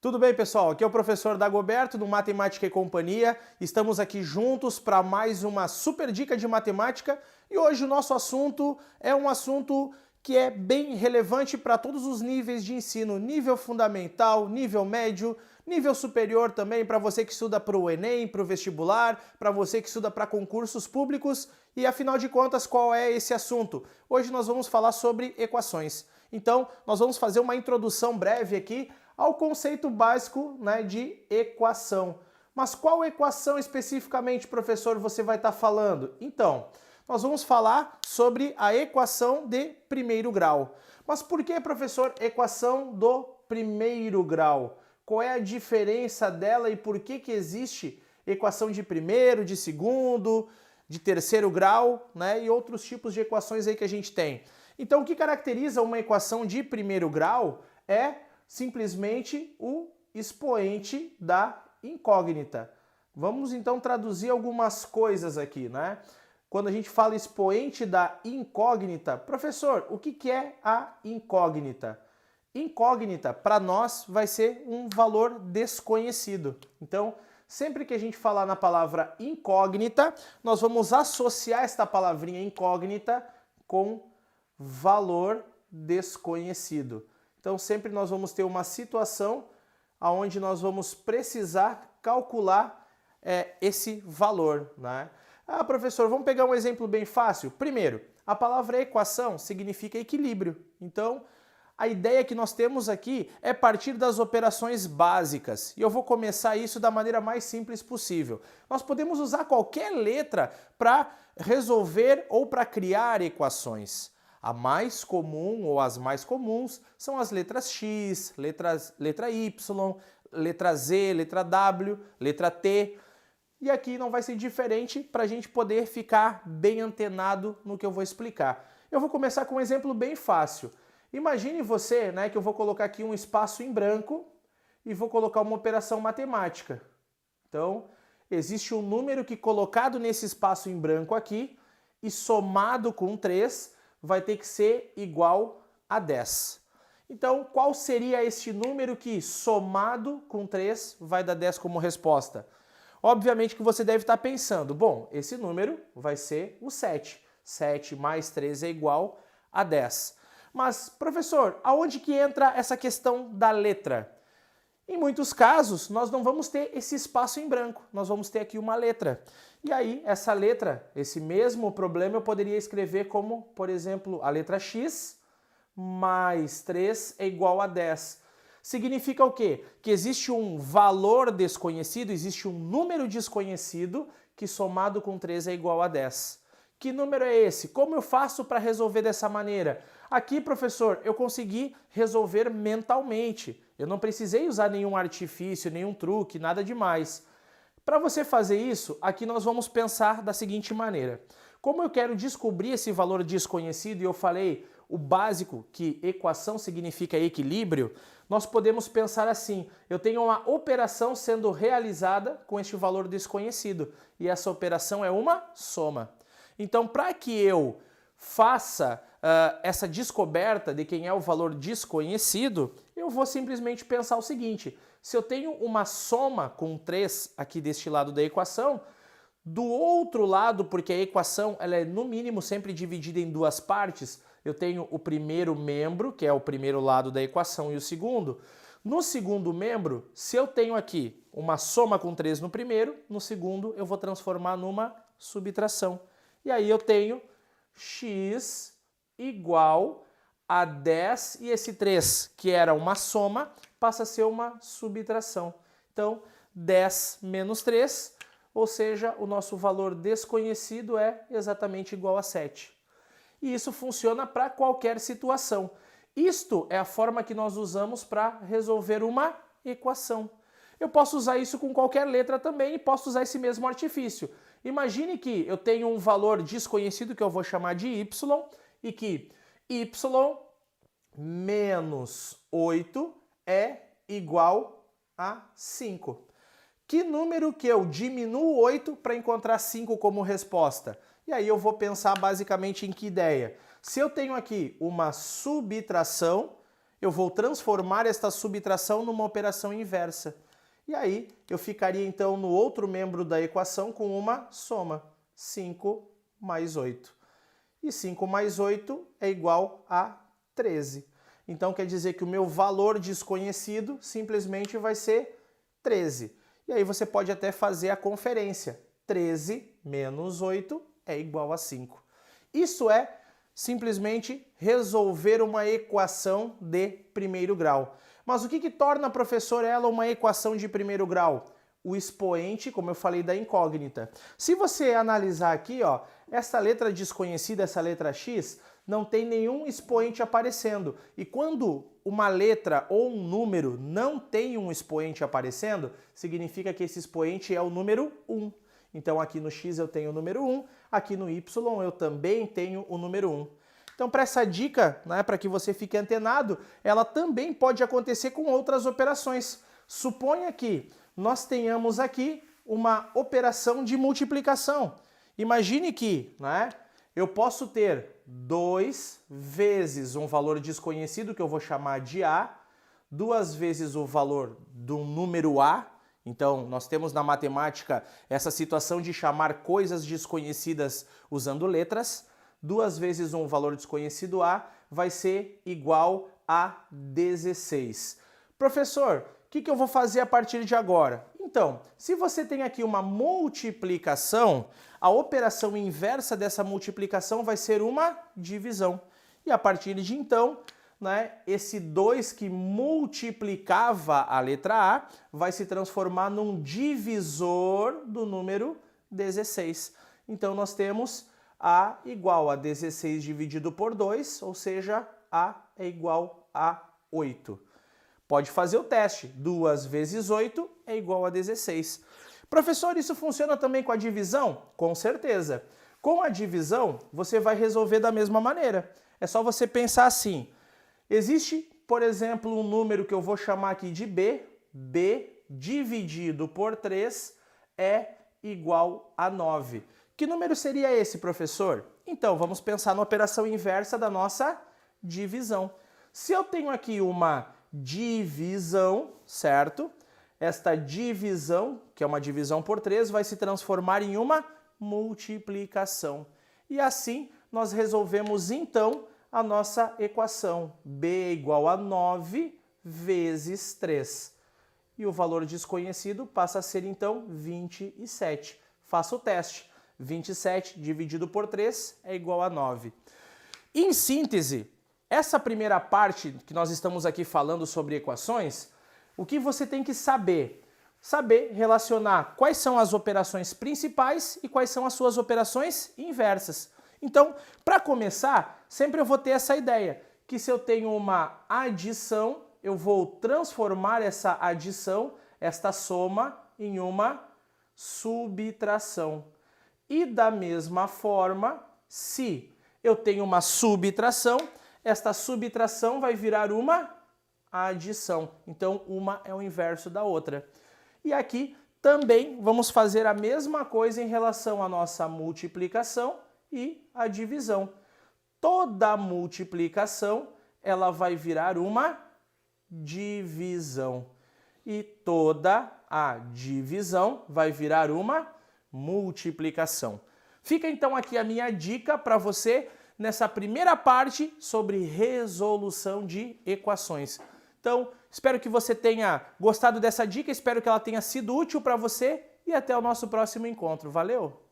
Tudo bem, pessoal? Aqui é o professor Dagoberto do Matemática e Companhia. Estamos aqui juntos para mais uma super dica de matemática e hoje o nosso assunto é um assunto que é bem relevante para todos os níveis de ensino, nível fundamental, nível médio, nível superior também, para você que estuda para o Enem, para o vestibular, para você que estuda para concursos públicos. E afinal de contas, qual é esse assunto? Hoje nós vamos falar sobre equações. Então, nós vamos fazer uma introdução breve aqui ao conceito básico, de equação. Mas qual equação especificamente, professor, você vai estar falando? Então, nós vamos falar sobre a equação de primeiro grau. Mas por que, professor, equação do primeiro grau? Qual é a diferença dela e por que existe equação de primeiro, de segundo, de terceiro grau, e outros tipos de equações aí que a gente tem? Então, o que caracteriza uma equação de primeiro grau é simplesmente o expoente da incógnita. Vamos então traduzir algumas coisas aqui, Quando a gente fala expoente da incógnita, professor, o que é a incógnita? Incógnita, para nós, vai ser um valor desconhecido. Então, sempre que a gente falar na palavra incógnita, nós vamos associar esta palavrinha incógnita com valor desconhecido. Então, sempre nós vamos ter uma situação onde nós vamos precisar calcular esse valor, Ah, professor, vamos pegar um exemplo bem fácil? Primeiro, a palavra equação significa equilíbrio. Então, a ideia que nós temos aqui é partir das operações básicas. E eu vou começar isso da maneira mais simples possível. Nós podemos usar qualquer letra para resolver ou para criar equações. A mais comum ou as mais comuns são as letras X, letra Y, letra Z, letra W, letra T. E aqui não vai ser diferente para a gente poder ficar bem antenado no que eu vou explicar. Eu vou começar com um exemplo bem fácil. Imagine você, que eu vou colocar aqui um espaço em branco e vou colocar uma operação matemática. Então, existe um número que colocado nesse espaço em branco aqui e somado com 3 vai ter que ser igual a 10. Então, qual seria este número que somado com 3 vai dar 10 como resposta? Obviamente que você deve estar pensando, bom, esse número vai ser o 7. 7 mais 3 é igual a 10. Mas, professor, aonde que entra essa questão da letra? Em muitos casos, nós não vamos ter esse espaço em branco, nós vamos ter aqui uma letra. E aí, essa letra, esse mesmo problema, eu poderia escrever como, por exemplo, a letra X mais 3 é igual a 10. Significa o quê? Que existe um valor desconhecido, existe um número desconhecido que somado com 3 é igual a 10. Que número é esse? Como eu faço para resolver dessa maneira? Aqui, professor, eu consegui resolver mentalmente. Eu não precisei usar nenhum artifício, nenhum truque, nada demais. Para você fazer isso, aqui nós vamos pensar da seguinte maneira. Como eu quero descobrir esse valor desconhecido, e eu falei o básico que equação significa equilíbrio, nós podemos pensar assim, eu tenho uma operação sendo realizada com este valor desconhecido, e essa operação é uma soma. Então, para que eu faça essa descoberta de quem é o valor desconhecido, eu vou simplesmente pensar o seguinte, se eu tenho uma soma com 3 aqui deste lado da equação, do outro lado, porque a equação ela é no mínimo sempre dividida em duas partes, eu tenho o primeiro membro, que é o primeiro lado da equação, e o segundo. No segundo membro, se eu tenho aqui uma soma com 3 no primeiro, no segundo eu vou transformar numa subtração. E aí eu tenho x igual a 10 e esse 3, que era uma soma, passa a ser uma subtração. Então, 10 menos 3, ou seja, o nosso valor desconhecido é exatamente igual a 7. E isso funciona para qualquer situação. Isto é a forma que nós usamos para resolver uma equação. Eu posso usar isso com qualquer letra também e posso usar esse mesmo artifício. Imagine que eu tenho um valor desconhecido que eu vou chamar de y e que y menos 8 é igual a 5. Que número que eu diminuo 8 para encontrar 5 como resposta? E aí eu vou pensar basicamente em que ideia? Se eu tenho aqui uma subtração, eu vou transformar esta subtração numa operação inversa. E aí eu ficaria então no outro membro da equação com uma soma, 5 mais 8. E 5 mais 8 é igual a 13. Então quer dizer que o meu valor desconhecido simplesmente vai ser 13. E aí você pode até fazer a conferência. 13 menos 8 é igual a 5. Isso é simplesmente resolver uma equação de primeiro grau. Mas o que torna, professor, ela uma equação de primeiro grau? O expoente, como eu falei, da incógnita. Se você analisar aqui, ó, essa letra desconhecida, essa letra x, não tem nenhum expoente aparecendo. E quando uma letra ou um número não tem um expoente aparecendo, significa que esse expoente é o número 1. Então aqui no x eu tenho o número 1, aqui no y eu também tenho o número 1. Então para essa dica, né, para que você fique antenado, ela também pode acontecer com outras operações. Suponha que nós tenhamos aqui uma operação de multiplicação. Imagine que, né, eu posso ter 2 vezes um valor desconhecido, que eu vou chamar de A, 2 vezes o valor do número A. Então, nós temos na matemática essa situação de chamar coisas desconhecidas usando letras. 2 vezes um valor desconhecido A vai ser igual a 16. Professor, o que eu vou fazer a partir de agora? Então, se você tem aqui uma multiplicação, a operação inversa dessa multiplicação vai ser uma divisão. E a partir de então, né, esse 2 que multiplicava a letra A vai se transformar num divisor do número 16. Então nós temos A igual a 16 dividido por 2, ou seja, A é igual a 8. Pode fazer o teste. 2 vezes 8 é igual a 16. Professor, isso funciona também com a divisão? Com certeza. Com a divisão, você vai resolver da mesma maneira. É só você pensar assim. Existe, por exemplo, um número que eu vou chamar aqui de B. B dividido por 3 é igual a 9. Que número seria esse, professor? Então, vamos pensar na operação inversa da nossa divisão. Se eu tenho aqui uma divisão, certo? Esta divisão, que é uma divisão por 3, vai se transformar em uma multiplicação. E assim, nós resolvemos, então, a nossa equação. B é igual a 9 vezes 3. E o valor desconhecido passa a ser, então, 27. Faça o teste. 27 dividido por 3 é igual a 9. Em síntese, essa primeira parte que nós estamos aqui falando sobre equações, o que você tem que saber? Saber relacionar quais são as operações principais e quais são as suas operações inversas. Então, para começar, sempre eu vou ter essa ideia, que se eu tenho uma adição, eu vou transformar essa adição, esta soma, em uma subtração. E da mesma forma, se eu tenho uma subtração, esta subtração vai virar uma adição. Então, uma é o inverso da outra. E aqui também vamos fazer a mesma coisa em relação à nossa multiplicação e a divisão. Toda multiplicação, ela vai virar uma divisão. E toda a divisão vai virar uma multiplicação. Fica então aqui a minha dica para você nessa primeira parte sobre resolução de equações. Então, espero que você tenha gostado dessa dica, espero que ela tenha sido útil para você e até o nosso próximo encontro. Valeu!